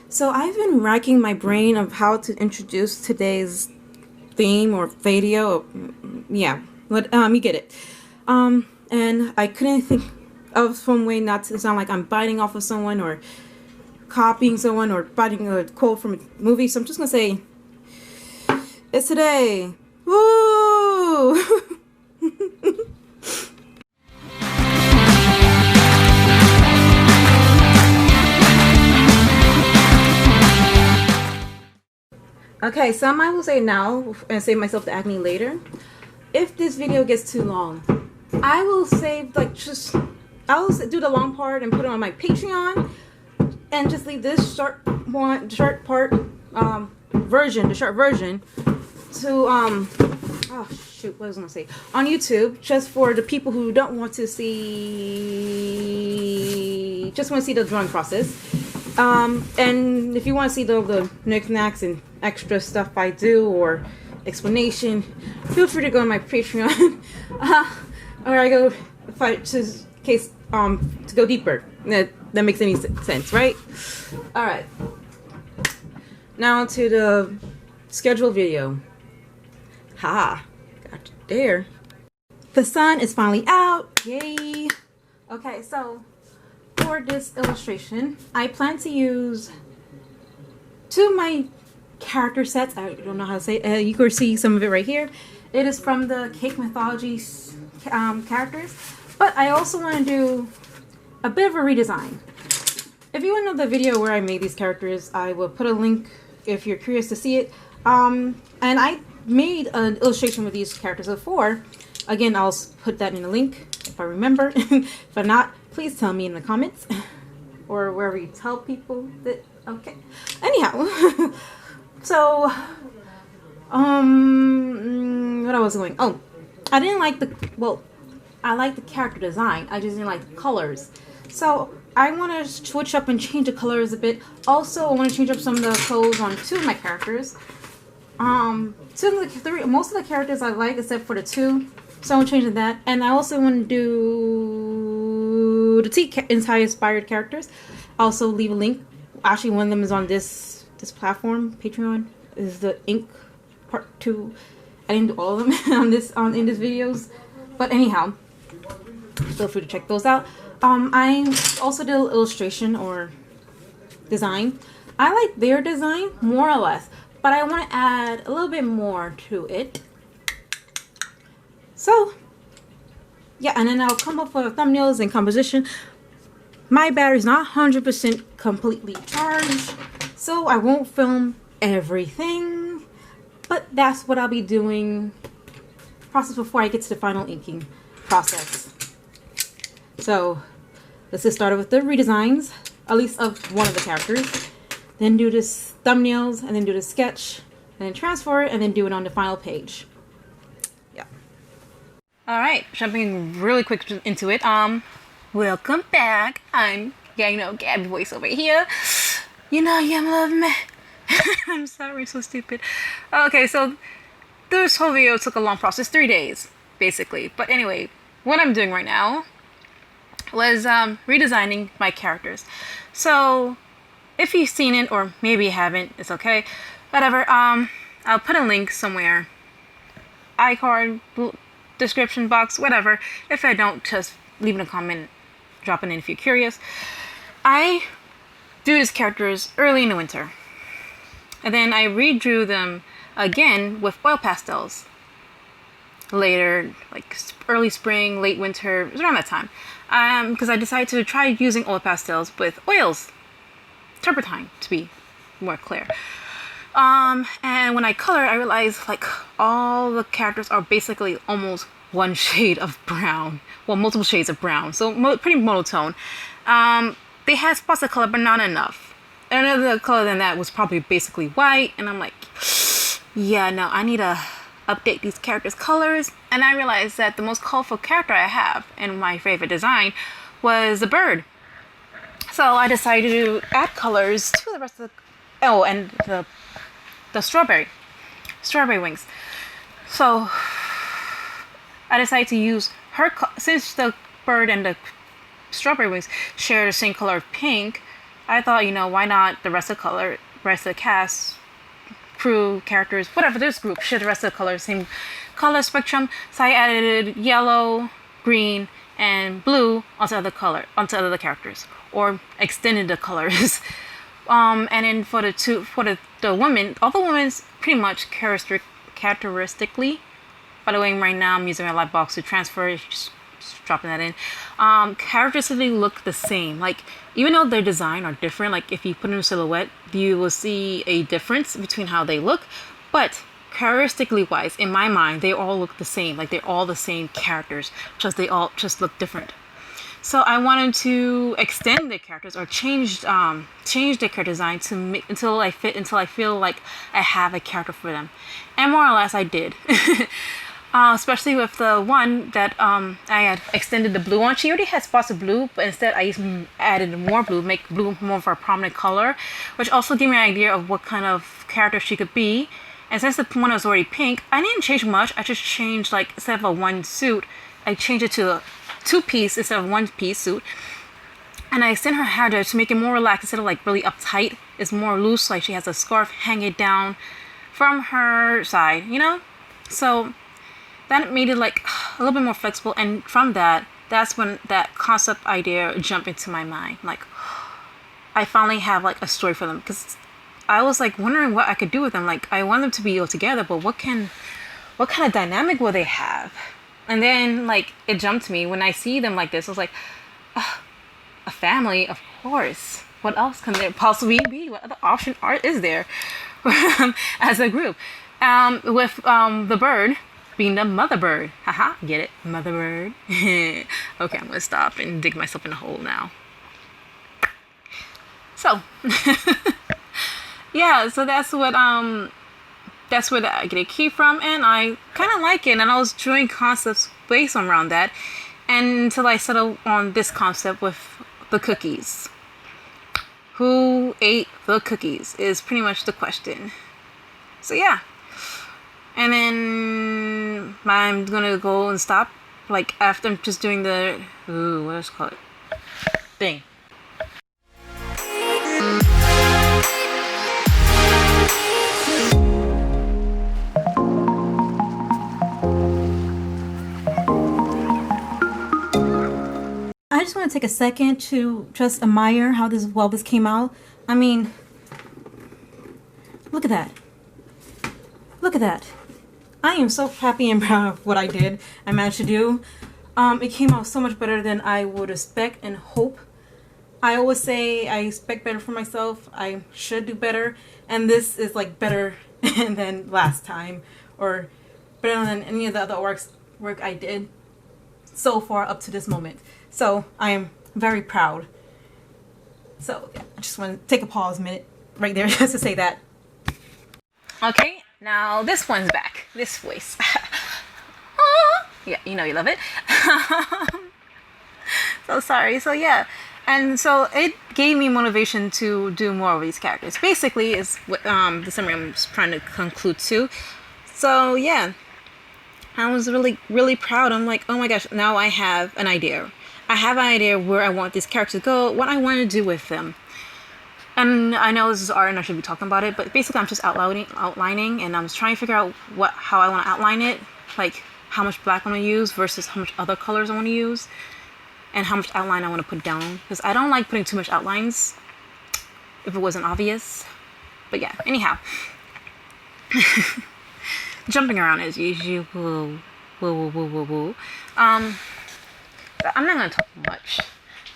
So I've been racking my brain of how to introduce today's theme or video. Yeah, but you get it. And I couldn't think of some way not to sound like I'm biting off of someone or copying someone or biting a quote from a movie. So I'm just gonna say, it's today. Woo! Okay, some I will say now and save myself the acne later. If this video gets too long, I will save I'll do the long part and put it on my Patreon, and just leave this short version to oh shoot, what was I gonna say, on YouTube, just for the people who don't want to see, just want to see the drawing process. And if you want to see the knickknacks and extra stuff I do or explanation, feel free to go on my Patreon. Or I go to go deeper. That makes any sense, right? All right. Now to the scheduled video. Ha! Got you there. The sun is finally out. Yay! Okay, so for this illustration, I plan to use two of my character sets. I don't know how to say it. You can see some of it right here. It is from the Cake Mythology characters, but I also want to do a bit of a redesign. If you want to know the video where I made these characters, I will put a link if you're curious to see it. And I made an illustration with these characters before. Again, I'll put that in the link if I remember. If not, please tell me in the comments or wherever you tell people that. Okay. Anyhow, so what I was going. Oh, I didn't like I like the character design. I just didn't like the colors. So I want to switch up and change the colors a bit. Also, I want to change up some of the clothes on two of my characters. Most of the characters I like except for the two. So I'm changing that. And I also want to do the tea entire inspired characters. Also leave a link. Actually, one of them is on this platform, Patreon. Is the ink part 2. I didn't do all of them in this videos. But anyhow, feel free to check those out. I also did illustration or design. I like their design more or less, but I want to add a little bit more to it. So yeah, and then I'll come up with thumbnails and composition. My battery's not 100% completely charged, so I won't film everything, but that's what I'll be doing process before I get to the final inking process. So let's get started with the redesigns, at least of one of the characters. Then do this thumbnails, and then do the sketch, and then transfer it, and then do it on the final page. Yeah. All right, jumping really quick into it. Welcome back. I'm Gabby voice over here. You love me. I'm sorry, so stupid. Okay, so this whole video took a long process, 3 days, basically. But anyway, what I'm doing right now was redesigning my characters. So if you've seen it, or maybe you haven't, it's okay. Whatever. I'll put a link somewhere. iCard, description box, whatever. If I don't, just leave in a comment, drop it in if you're curious. I do these characters early in the winter. And then I redrew them again with oil pastels later, like early spring, late winter. It was around that time, because I decided to try using oil pastels with oils, turpentine to be more clear. And when I color, I realized like all the characters are basically almost one shade of brown, well, multiple shades of brown, so pretty monotone. They had spots of color, but not enough. Another color than that was probably basically white, and I'm like, yeah, no, I need to update these characters' colors. And I realized that the most colorful character I have in my favorite design was the bird. So I decided to add colors to the rest of and the strawberry wings. So I decided to use since the bird and the strawberry wings share the same color of pink, I thought, you know, why not the rest of the cast, crew, characters, whatever, this group share the rest of the colors, same color spectrum. So I added yellow, green, and blue onto other characters, or extended the colors. And then for the women, all the women's pretty much characteristically. By the way, right now I'm using my light box to transfer, just dropping that in. Characteristically look the same. Like, even though their design are different, like if you put in a silhouette, you will see a difference between how they look. But characteristically wise, in my mind, they all look the same. Like, they're all the same characters, just they all just look different. So I wanted to extend the characters, or change the character design to make until I feel like I have a character for them, and more or less I did. Especially with the one that I had extended the blue on. She already had spots of blue, but instead I added more blue, make blue more of a prominent color, which also gave me an idea of what kind of character she could be. And since the one was already pink, I didn't change much. I just changed, like, instead of a one suit, I changed it to a two-piece instead of one-piece suit. And I extend her hair to make it more relaxed instead of like really uptight. It's more loose, like she has a scarf hanging down from her side, you know? So that made it like a little bit more flexible. And from that's when that concept idea jumped into my mind. Like, I finally have like a story for them, because I was like wondering what I could do with them. Like, I want them to be all together, but what kind of dynamic will they have? And then, like, it jumped to me when I see them like this. I was like, a family, of course. What else can there possibly be? What other option is there as a group? With the bird being the mother bird. Haha, get it? Mother bird. Okay, I'm gonna stop and dig myself in a hole now. So, yeah, so that's where I get a key from, and I kind of like it, and I was drawing concepts based around that, and until I settled on this concept with the cookies. Who ate the cookies is pretty much the question. So yeah, and then I'm gonna go and stop, like, after I'm just doing the what is it called thing. I just want to take a second to just admire how this came out. I mean, look at that. Look at that. I am so happy and proud of what I managed to do. It came out so much better than I would expect and hope. I always say I expect better for myself. I should do better. And this is like better than last time, or better than any of the other work I did so far up to this moment. So I am very proud. So yeah, I just want to take a pause minute right there just to say that. Okay, now this one's back. This voice. Yeah, you know you love it. So sorry. So yeah, and so it gave me motivation to do more of these characters. Basically, is what the summary I'm trying to conclude to. So yeah, I was really proud. I'm like, oh my gosh, now I have an idea. I have an idea where I want these characters to go, what I want to do with them. And I know this is art and I should be talking about it, but basically I'm just outlining, and I'm trying to figure out how I want to outline it, like how much black I want to use versus how much other colors I want to use, and how much outline I want to put down, because I don't like putting too much outlines if it wasn't obvious. But yeah, anyhow. Jumping around as usual. I'm not gonna talk much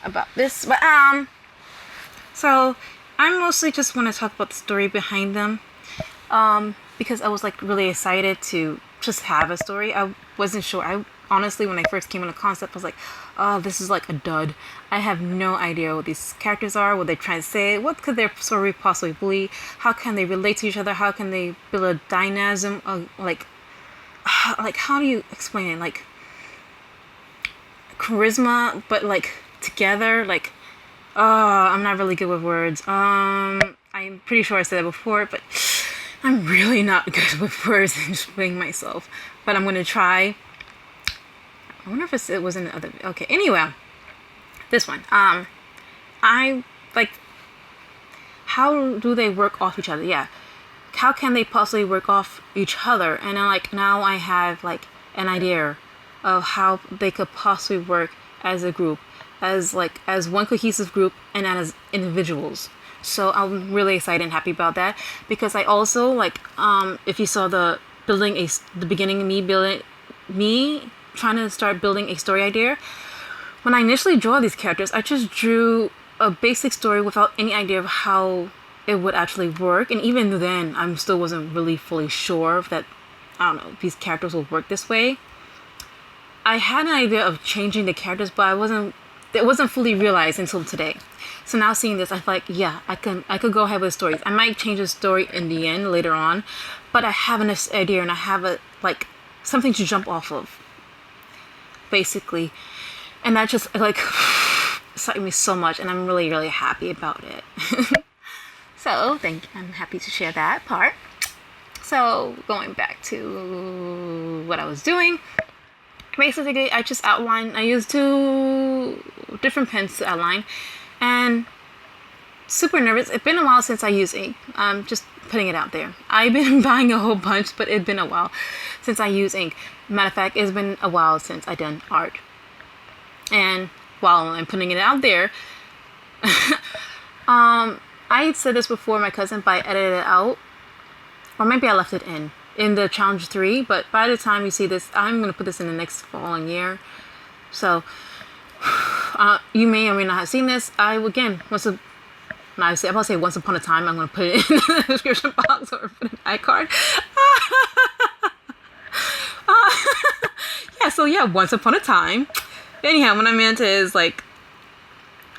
about this, but so I mostly just want to talk about the story behind them, because I was like really excited to just have a story. I wasn't sure. I honestly, when I first came on the concept, I was like, oh, this is like a dud. I have no idea what these characters are, what they're trying to say, what could their story possibly be, how can they relate to each other, how can they build a dynamism of like how do you explain it, like charisma, but like together, like I'm not really good with words. I'm pretty sure I said that before, but I'm really not good with words and explaining myself, but I'm gonna try. I wonder if it was in the other. Okay, anyway, this one. I like how do they work off each other? Yeah, how can they possibly work off each other? And then like now I have like an idea of how they could possibly work as a group, as one cohesive group, and as individuals. So I'm really excited and happy about that, because I also like if you saw the beginning of me trying to start building a story idea. When I initially draw these characters, I just drew a basic story without any idea of how it would actually work, and even then I still wasn't really fully sure that, I don't know, these characters will work this way. I had an idea of changing the characters, but it wasn't fully realized until today. So now seeing this, I feel like, yeah, I could go ahead with stories. I might change the story in the end later on, but I have an idea and I have something to jump off of, basically. And that just like excited me so much, and I'm really, really happy about it. So I'm happy to share that part. So going back to what I was doing, basically I just outlined. I used 2 different pens to outline, and super nervous. It's been a while since I used ink. Just putting it out there. I've been buying a whole bunch, but it's been a while since I used ink. Matter of fact, it's been a while since I done art. And while I'm putting it out there, I said this before, my cousin, but I edited it out, or maybe I left it in the challenge 3. But by the time you see this, I'm gonna put this in the next following year. So you may or may not have seen this. I'll say once upon a time. I'm gonna put it in the description box or put an iCard. Yeah. So yeah, once upon a time. Anyhow, what I meant is like,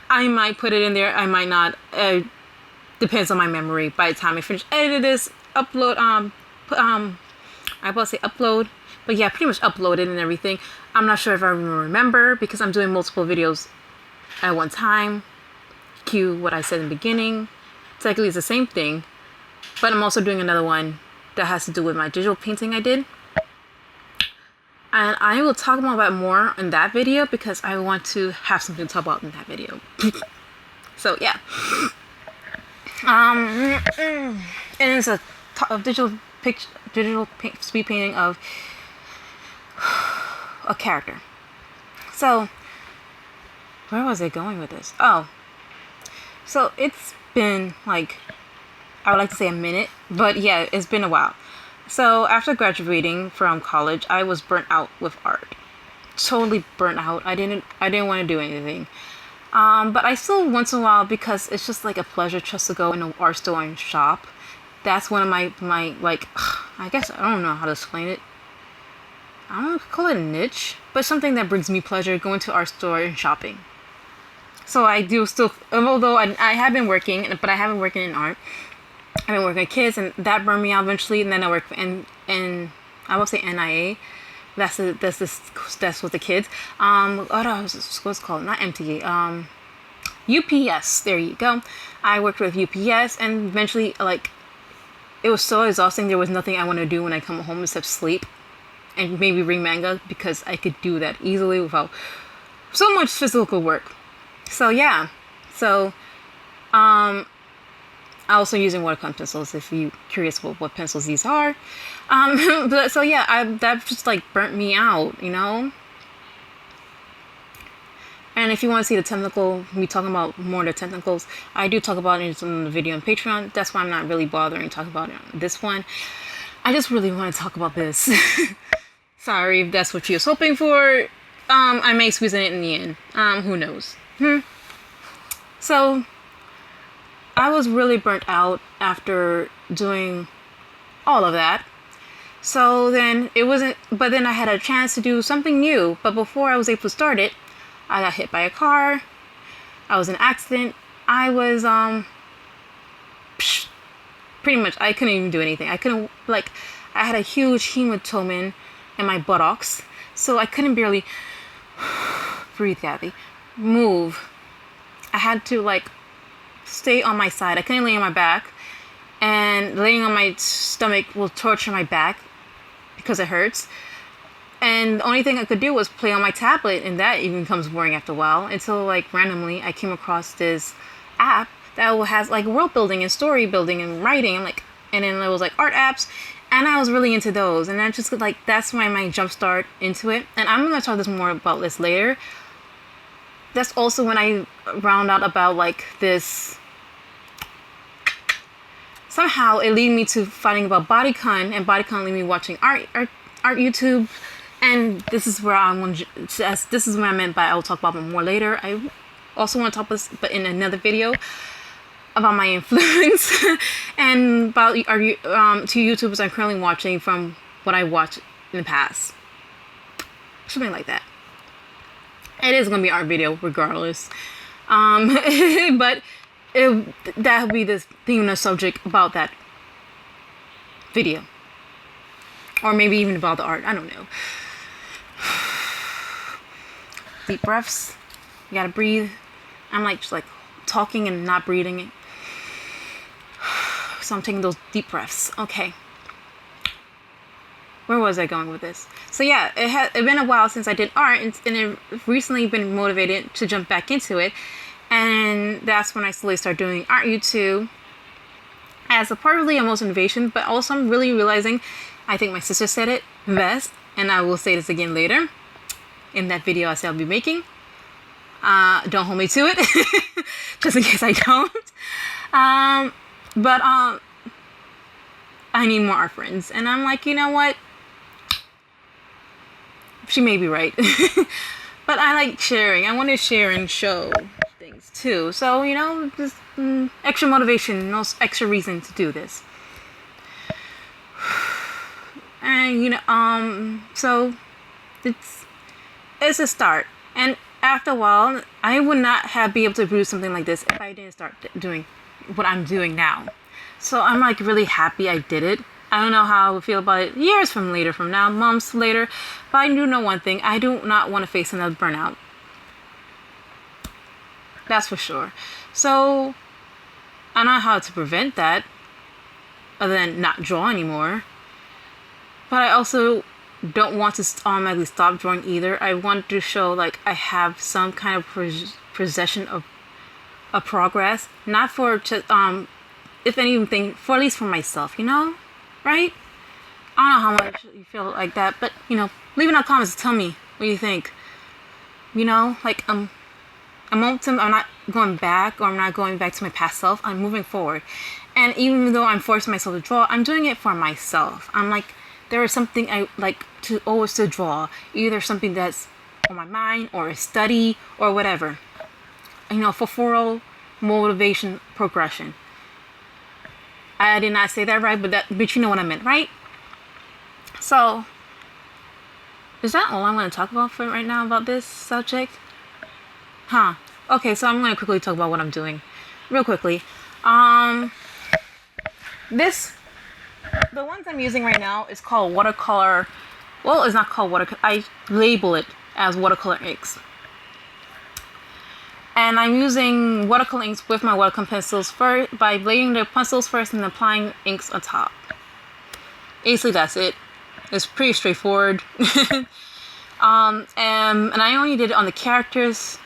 I might put it in there. I might not. Depends on my memory. By the time I finish editing this, upload. I will say upload, but yeah, pretty much uploaded and everything. I'm not sure if I remember, because I'm doing multiple videos at one time. Cue what I said in the beginning. Technically, it's the same thing, but I'm also doing another one that has to do with my digital painting I did. And I will talk about that more in that video, because I want to have something to talk about in that video. So yeah. And it's a digital speed painting of a character. So where was I going with this? Oh, so it's been like, I would like to say a minute, but yeah, it's been a while. So after graduating from college, I was burnt out with art. Totally burnt out. I didn't want to do anything. But I still once in a while, because it's just like a pleasure just to go in an art store and shop. That's one of my like, I guess I don't know how to explain it. I don't call it a niche, but something that brings me pleasure, going to art store and shopping. So I do still, although I have been working, but I haven't worked in art. I've been working with kids, and that burned me out eventually. And then I worked in I will say NIA. That's with the kids. What's it called? Not MTA. UPS. There you go. I worked with UPS, and eventually, like, it was so exhausting. There was nothing I want to do when I come home except sleep and maybe read manga, because I could do that easily without so much physical work. So yeah. So I'm also using watercolor pencils, if you're curious what pencils these are. But so yeah, that just like burnt me out, you know. And if you want to see the technical, me talking about more of the technicals, I do talk about it in the video on Patreon. That's why I'm not really bothering to talk about it on this one. I just really want to talk about this. Sorry if that's what you was hoping for. I may squeeze it in the end. Who knows? So I was really burnt out after doing all of that. So then but then I had a chance to do something new. But before I was able to start it, I got hit by a car. I was in an accident. I was, pretty much, I couldn't even do anything. I had a huge hematoma in my buttocks. So I couldn't barely breathe, Kathy, move. I had to, like, stay on my side. I couldn't lay on my back. And laying on my stomach will torture my back because it hurts. And the only thing I could do was play on my tablet, and that even becomes boring after a while. Until, like, randomly I came across this app that has like world building and story building and writing. I'm like, and then there was like art apps, and I was really into those. And I just like, that's why my jump start into it. And I'm gonna talk this more about this later. That's also when I found out about like this. Somehow it led me to finding about bodycon, and bodycon led me watching art YouTube. And this is where this is what I meant by I will talk about it more later. I also want to talk about this, but in another video, about my influence and about two YouTubers I'm currently watching from what I watched in the past. Something like that. It is gonna be art video regardless. But that'll be the theme and subject about that video. Or maybe even about the art. I don't know. Deep breaths. You gotta breathe. I'm like just like talking and not breathing. So I'm taking those deep breaths. Okay. Where was I going with this? So yeah, it's been a while since I did art, and I've recently been motivated to jump back into it. And that's when I slowly started doing art YouTube as a part of the most innovation, but also I'm really realizing, I think my sister said it best, and I will say this again later in that video I said I'll be making. Don't hold me to it, just in case I don't. But I need more art friends, and I'm like, you know what? She may be right, but I like sharing. I want to share and show things too. So you know, just extra motivation, no extra reason to do this. And you know, so it's a start. And after a while, I would not have been able to produce something like this if I didn't start doing what I'm doing now. So I'm like really happy I did it. I don't know how I would feel about it years from now, months later, but I do know one thing: I do not want to face another burnout. That's for sure. So I don't know how to prevent that, other than not draw anymore. But I also don't want to automatically stop drawing either. I want to show like I have some kind of possession of progress, not for if anything, for at least for myself, you know, right? I don't know how much you feel like that, but you know, leave in the comments, tell me what you think. You know, like I'm not going back, or I'm not going back to my past self. I'm moving forward, and even though I'm forcing myself to draw, I'm doing it for myself. I'm like, there is something I like to always to draw, either something that's on my mind or a study or whatever. You know, for motivation progression. I did not say that right, but you know what I meant, right? So, is that all I'm going to talk about for right now about this subject? Huh. Okay, so I'm going to quickly talk about what I'm doing. Real quickly. The ones I'm using right now is called watercolor. Well, it's not called watercolor. I label it as watercolor inks. And I'm using watercolor inks with my watercolor pencils first, by blading the pencils first and applying inks on top. Basically, that's it. It's pretty straightforward. And I only did it on the characters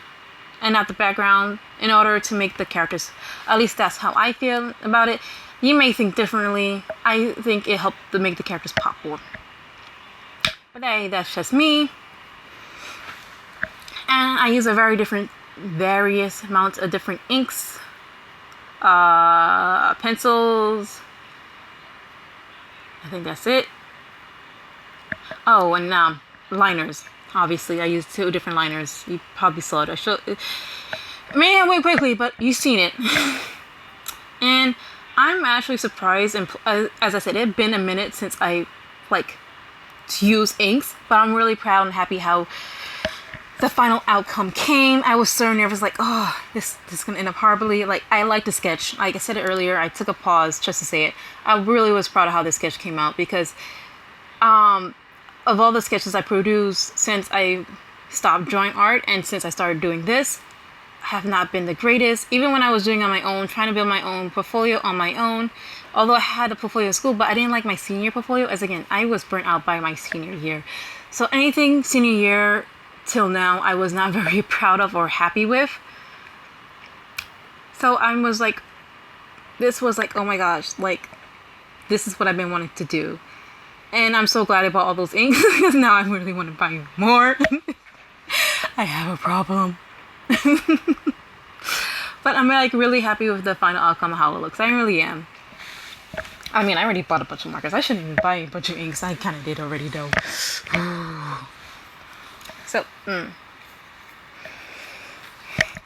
and not the background in order to make the characters, at least that's how I feel about it. You may think differently. I think it helped to make the characters pop more. But hey, that's just me. And I use various amounts of different inks, pencils. I think that's it. Oh, and liners. Obviously, I used 2 different liners. You probably saw it. I went quickly, but you've seen it. And I'm actually surprised, and as I said, it's been a minute since I to use inks, but I'm really proud and happy how the final outcome came. I was so nervous, like, oh, this is gonna end up horribly. Like, I like the sketch. Like I said it earlier, I took a pause just to say it. I really was proud of how this sketch came out, because of all the sketches I produced since I stopped drawing art and since I started doing this, have not been the greatest. Even when I was doing on my own, trying to build my own portfolio on my own, although I had a portfolio in school, but I didn't like my senior portfolio, as again, I was burnt out by my senior year. So anything senior year till now, I was not very proud of or happy with. So I was like, this was like, oh my gosh, like, this is what I've been wanting to do. And I'm so glad I bought all those inks because now I really want to buy more. I have a problem. But I'm like really happy with the final outcome of how it looks. I really am. I mean, I already bought a bunch of markers. I shouldn't buy a bunch of inks. I kind of did already though. So,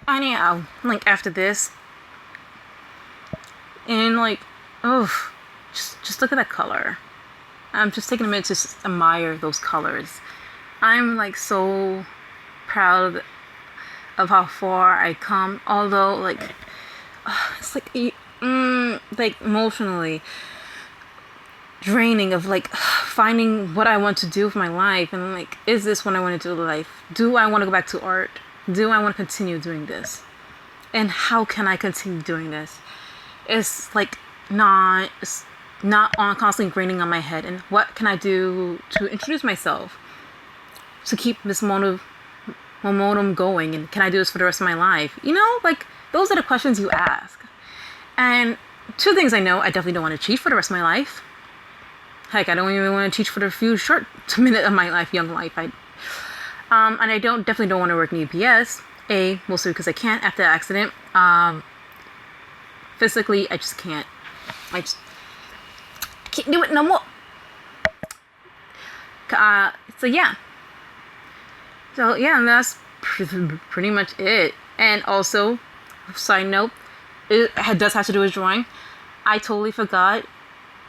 anyhow, like after this, and like, oh, just look at that color. I'm just taking a minute to just admire those colors. I'm like so proud of how far I come, although like it's like emotionally draining of like finding what I want to do with my life, and like, is this what I want to do with life? Do I want to go back to art? Do I want to continue doing this? And how can I continue doing this? It's like it's not on constantly graining on my head. And what can I do to introduce myself to keep this momentum going? And can I do this for the rest of my life? You know, like those are the questions you ask. And two things I know: I definitely don't want to cheat for the rest of my life. Heck, I don't even want to teach for the few short minutes of my life, young life. And I definitely don't want to work in UPS. Mostly because I can't after the accident. Physically, I just can't. I just can't do it no more. So yeah, and that's pretty much it. And also, side note, it does have to do with drawing. I totally forgot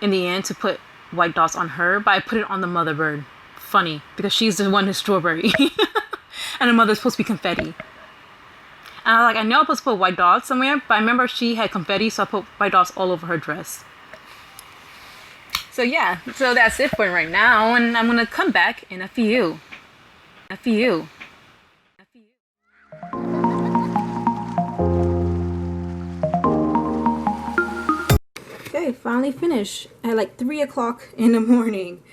in the end to put white dots on her, but I put it on the mother bird. Funny, because she's the one who's strawberry. And the mother's supposed to be confetti. And I know I'm supposed to put white dots somewhere, but I remember she had confetti, so I put white dots all over her dress. So yeah, so that's it for right now, and I'm gonna come back in a few. Okay, finally finished at like 3 o'clock in the morning.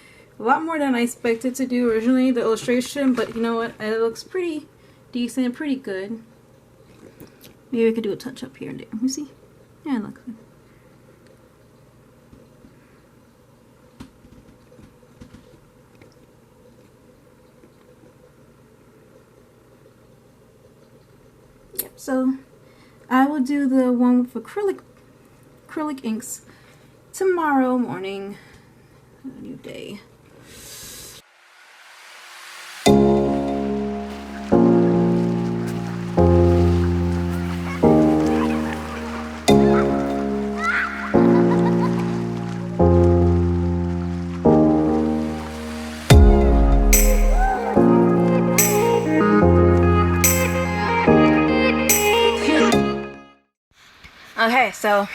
A lot more than I expected to do originally, the illustration, but you know what? It looks pretty decent, pretty good. Maybe we could do a touch up here and there. Let me see. Yeah, it looks good. Yep, so I will do the one with acrylic inks tomorrow morning. A new day. Okay, so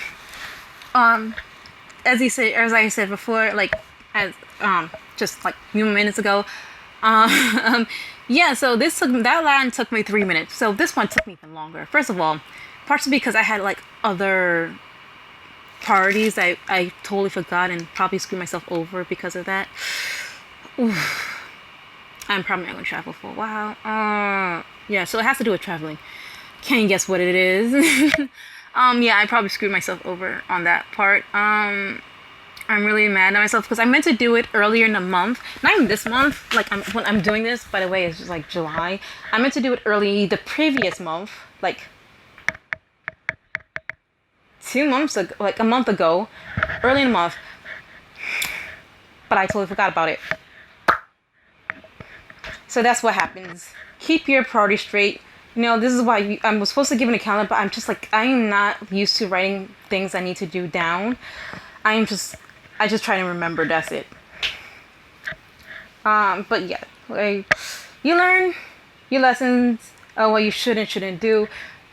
as I said before, like just like a few minutes ago, yeah. So that line took me 3 minutes. So this one took me even longer. First of all, partially because I had like other priorities I totally forgot and probably screwed myself over because of that. Oof. I'm probably not gonna travel for a while. Yeah. So it has to do with traveling. Can you guess what it is? Yeah, I probably screwed myself over on that part. I'm really mad at myself because I meant to do it earlier in the month. Not even this month. Like, when I'm doing this, by the way, it's just like July. I meant to do it early the previous month. Like, 2 months ago. Like, a month ago. Early in the month. But I totally forgot about it. So that's what happens. Keep your priorities straight. You know, this is why I was supposed to give an account, but I'm just like, I am not used to writing things I need to do down. I just try to remember, that's it. But yeah, like, you learn your lessons, what you should and shouldn't do.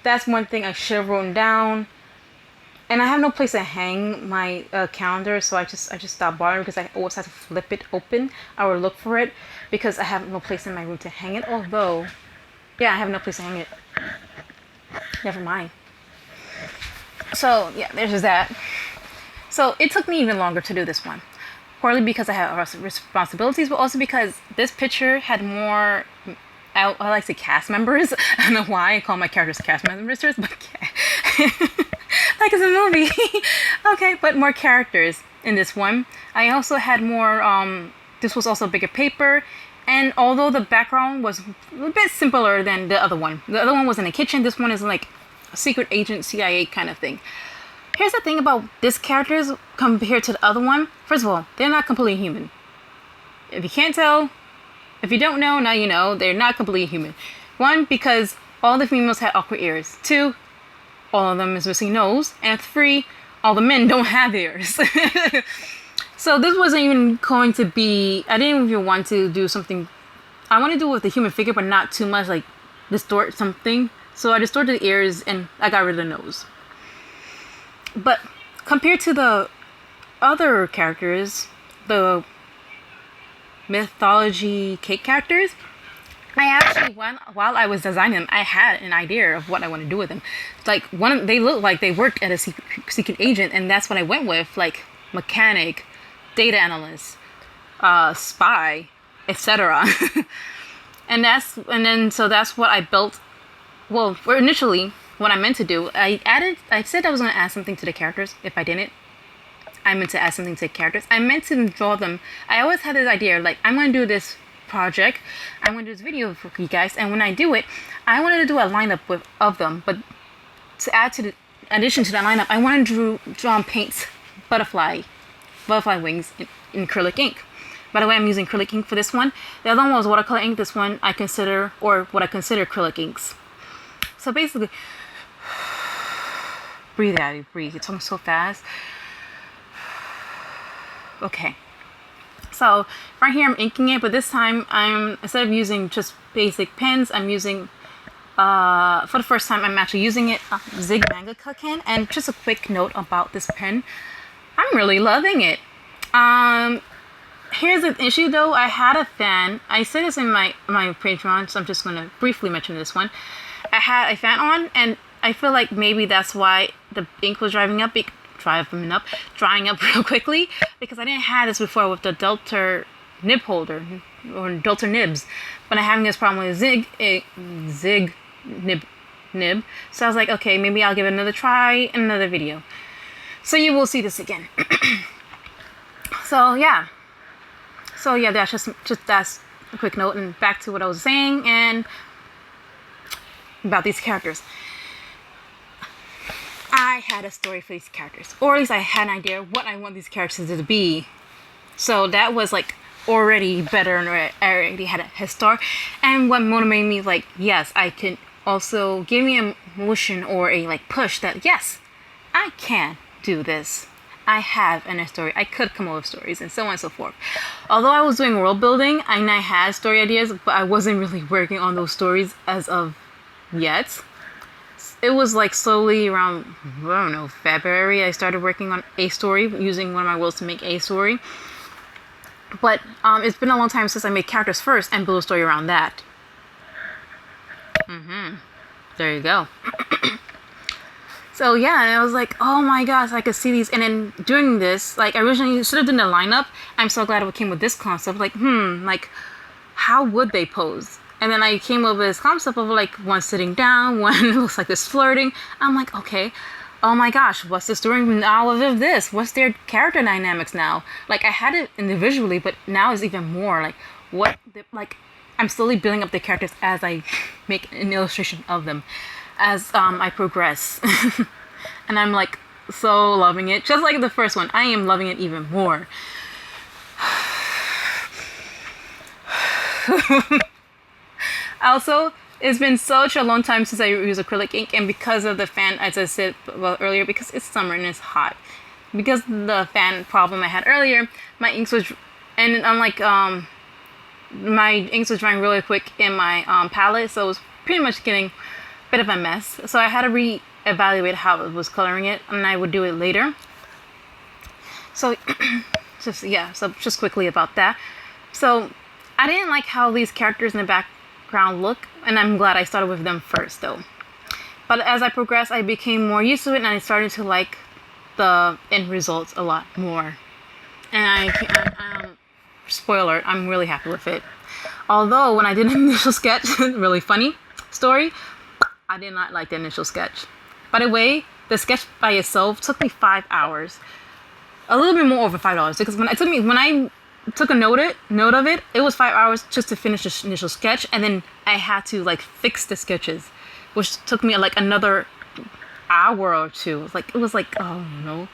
That's one thing I should have written down. And I have no place to hang my calendar, so I just stopped bothering because I always have to flip it open or look for it because I have no place in my room to hang it. Although, yeah, I have no place to hang it. Never mind. So yeah, there's just that. So it took me even longer to do this one. Partly because I had responsibilities, but also because this picture had more, I like to say cast members. I don't know why I call my characters cast members, but Like it's a movie. Okay, but more characters in this one. I also had more, this was also bigger paper. And although the background was a bit simpler than the other one was in a kitchen. This one is like a secret agent CIA kind of thing. Here's the thing about this characters compared to the other one. First of all, they're not completely human. If you can't tell, if you don't know, now you know, they're not completely human. One, because all the females had awkward ears. Two, all of them is missing nose. And three, all the men don't have ears. So this wasn't even going to be, I didn't even want to do something, I want to do it with the human figure, but not too much, like distort something. So I distorted the ears and I got rid of the nose. But compared to the other characters, the mythology cake characters, I actually, while I was designing them, I had an idea of what I want to do with them. Like they looked like they worked at a secret agent, and that's what I went with, like mechanic, data analyst, spy, etc. So that's what I built. Well, initially, what I meant to do, I said I was going to add something to the characters. If I didn't, I meant to add something to the characters. I meant to draw them. I always had this idea, like, I'm going to do this project. I'm going to do this video for you guys. And when I do it, I wanted to do a lineup of them. But to add to the addition to that lineup, I wanted to draw paint butterfly wings in acrylic ink. By the way, I'm using acrylic ink for this one. The other one was watercolor ink. This one I consider, or what I consider, acrylic inks. So basically, breathe out, breathe. You're talking so fast. Okay. So right here I'm inking it, but this time instead of using just basic pens, I'm using, for the first time, I'm actually using it Zig Mangaka pen. And just a quick note about this pen. I'm really loving it. Here's the issue though. I had a fan. I said this in my Patreon, so I'm just going to briefly mention this one. I had a fan on, and I feel like maybe that's why the ink was drying up real quickly, because I didn't have this before with the Delta nib holder or Delta nibs, but I'm having this problem with Zig nib. So I was like, okay, maybe I'll give it another try in another video. So you will see this again. So yeah, that's just that's a quick note, and back to what I was saying and about these characters. I had a story for these characters, or at least I had an idea what I want these characters to be. So that was like already better, and I already had a head start. And what motivated me, like, yes, I can also give me a motion or a like push that yes, I can do this. I have a story. I could come up with stories and so on and so forth. Although I was doing world building and I had story ideas, but I wasn't really working on those stories as of yet. It was like slowly around, I don't know, February, I started working on a story, using one of my worlds to make a story. But it's been a long time since I made characters first and build a story around that. There you go. So yeah, and I was like, oh my gosh, I could see these. And then doing this, like, I originally should have done a lineup. I'm so glad I came with this concept. Like, like, how would they pose? And then I came up with this concept of like one sitting down, one looks like this flirting. I'm like, okay, oh my gosh, what's the story now of this? What's their character dynamics now? Like, I had it individually, but now it's even more like I'm slowly building up the characters as I make an illustration of them, as I progress. And I'm like so loving it. Just like the first one, I am loving it even more. Also, it's been such a long time since I used acrylic ink, and because of the fan, as I said earlier, because it's summer and it's hot, because the fan problem I had earlier, my inks was, and unlike my inks was drying really quick in my palette, so it was pretty much getting a bit of a mess. So I had to re-evaluate how it was coloring it, and I would do it later. So just quickly about that. So I didn't like how these characters in the background look, and I'm glad I started with them first though. But as I progressed, I became more used to it, and I started to like the end results a lot more. And spoiler, I'm really happy with it. Although when I did an initial sketch, really funny story, I did not like the initial sketch. By the way, the sketch by itself took me 5 hours. A little bit more over 5 hours, because when I took a note of it, it was 5 hours just to finish the initial sketch, and then I had to like fix the sketches, which took me like another hour or two. It was like, oh no,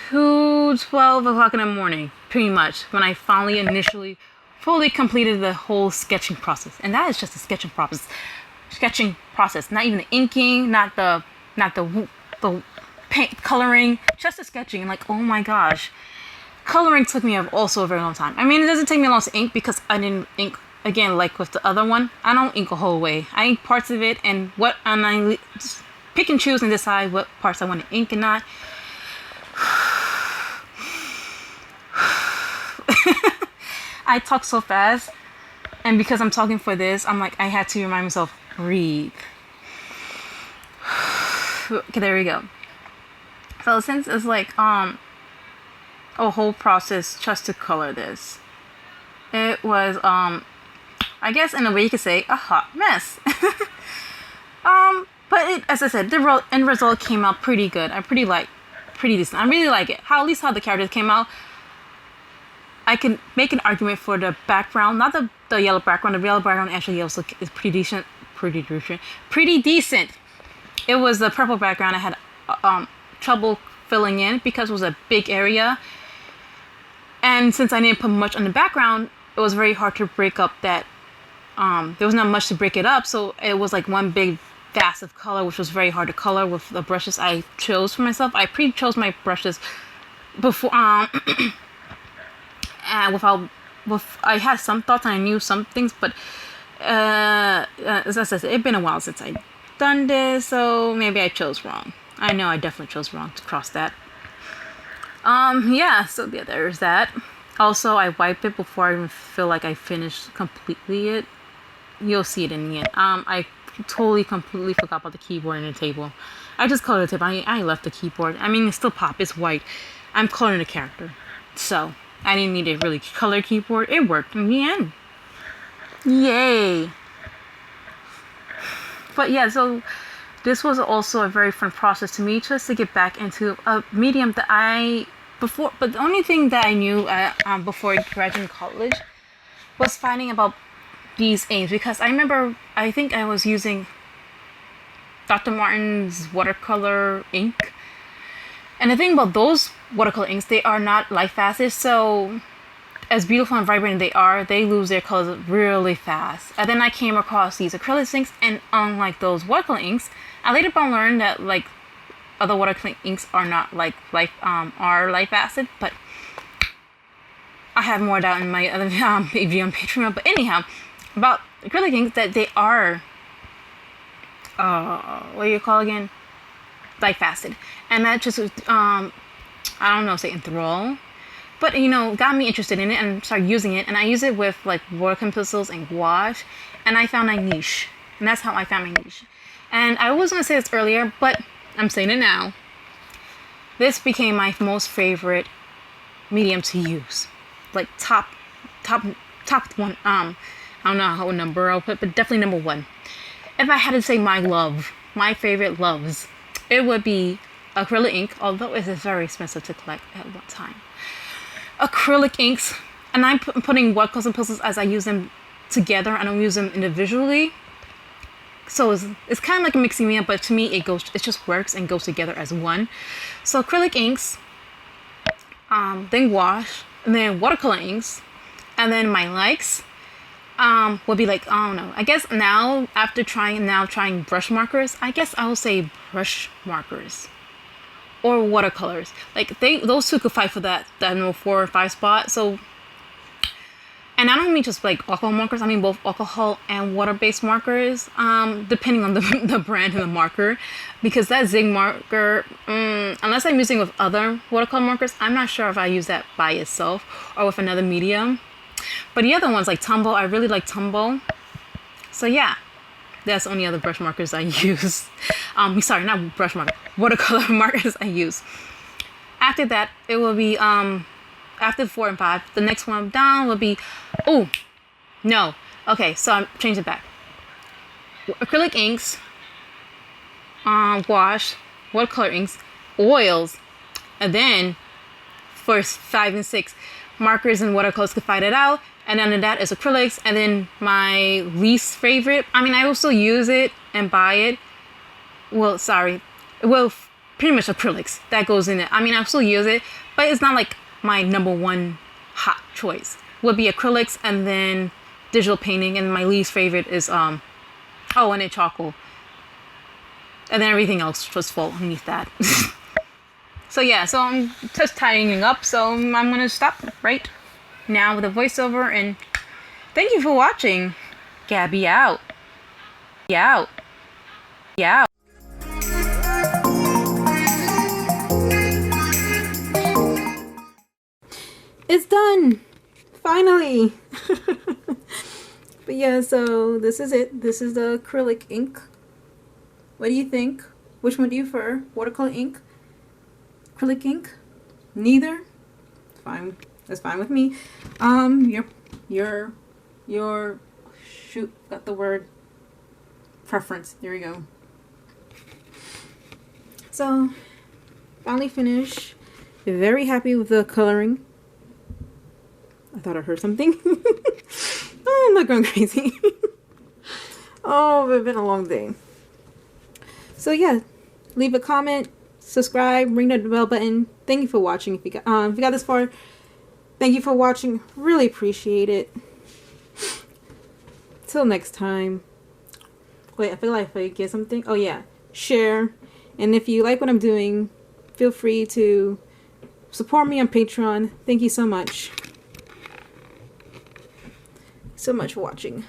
12 o'clock in the morning, pretty much, when I finally initially fully completed the whole sketching process. And that is just a sketching process, not even the inking, not the paint coloring, just the sketching. Like, oh my gosh, coloring took me also a very long time. I mean, it doesn't take me long to ink because I didn't ink, again, like with the other one, I don't ink a whole way. I ink parts of it, and I just pick and choose and decide what parts I want to ink and not. I talk so fast, and because I'm talking for this, I'm like, I had to remind myself, breathe. Okay, there we go. So since it's like a whole process just to color this, it was I guess in a way you could say a hot mess. But as I said, the end result came out pretty good. Pretty decent. I really like it. At least how the characters came out. I can make an argument for the background, not the yellow background. The yellow background actually also is pretty decent. It was the purple background I had trouble filling in because it was a big area. And since I didn't put much on the background, it was very hard to break up that. There was not much to break it up, so it was like one big vast of color, which was very hard to color with the brushes I chose for myself. I pre-chose my brushes before, and I had some thoughts and I knew some things, but as I said, it's been a while since I done this, so maybe I chose wrong. I know I definitely chose wrong to cross that. Yeah, so yeah, there's that. Also, I wipe it before I even feel like I finished completely it. You'll see it in the end. I completely forgot about the keyboard and the table. I just colored the table. I left the keyboard. I mean, it's still pop. It's white. I'm coloring the character. So, I didn't need a really color keyboard. It worked in the end. Yay! But yeah, so this was also a very fun process to me, just to get back into a medium that but the only thing that I knew before graduating college was finding about these inks, because I think I was using Dr. Martin's watercolor ink, and the thing about those watercolor inks, they are not light acid, so as beautiful and vibrant they lose their colors really fast. And then I came across these acrylic inks, and unlike those watercolor inks, I later on learned that like other watercolor inks are not like are light acid, but I have more doubt in my other video on Patreon. But anyhow, about acrylic inks, that they are what do you call again, light acid, and that just I don't know, say enthrall, but got me interested in it and started using it. And I use it with like watercolor pencils and gouache, and I found my niche, and that's how I found my niche. And I was gonna say this earlier, but I'm saying it now. This became my most favorite medium to use, like top one. I don't know how number I'll put, but definitely number one. If I had to say my favorite loves, it would be acrylic ink, although it is very expensive to collect at one time. Acrylic inks, and I'm putting watercolors and pencils as I use them together. I don't use them individually. So it's kind of like a mixing media, but to me it just works and goes together as one. So acrylic inks, then gouache, and then watercolor inks, and then my likes would be like, I don't know, I guess now after trying brush markers, I guess I will say brush markers or watercolors. Like those two could fight for that 4 or 5 spot. So, and I don't mean just like alcohol markers, I mean both alcohol and water-based markers, depending on the brand and the marker. Because that Zig marker, unless I'm using with other watercolor markers, I'm not sure if I use that by itself or with another medium. But the other ones like Tumble, I really like Tumble. So yeah, that's the only other brush markers I use. Sorry, not brush marker, watercolor markers I use. After that, it will be after 4 and 5, the next one down will be, okay, so I'm changing it back. Acrylic inks, wash, watercolor inks, oils, and then for 5 and 6, markers and watercolors to fight it out. And then that is acrylics. And then my least favorite, I mean, I will still use it and buy it. Well, pretty much acrylics that goes in it. I mean, I'll still use it, but it's not like my number one hot choice. Would be acrylics and then digital painting. And my least favorite is, and then charcoal. And then everything else just fall underneath that. So yeah, so I'm just tidying up. So I'm going to stop right now with a voiceover. And thank you for watching. Gabby out. Yeah. Yeah. It's done. Finally. But yeah, so this is it. This is the acrylic ink. What do you think? Which one do you prefer? Watercolor ink? Acrylic ink? Neither? Fine. That's fine with me. Your shoot, got the word preference. There we go. So finally finished. Very happy with the coloring. I thought I heard something. Oh, I'm not going crazy. Oh, it's been a long day. So yeah, leave a comment, subscribe, ring the bell button. Thank you for watching. If you got this far, thank you for watching. Really appreciate it. Till next time. Wait, I feel like I forget something. Oh yeah, share. And if you like what I'm doing, feel free to support me on Patreon. Thank you so much. So much for watching.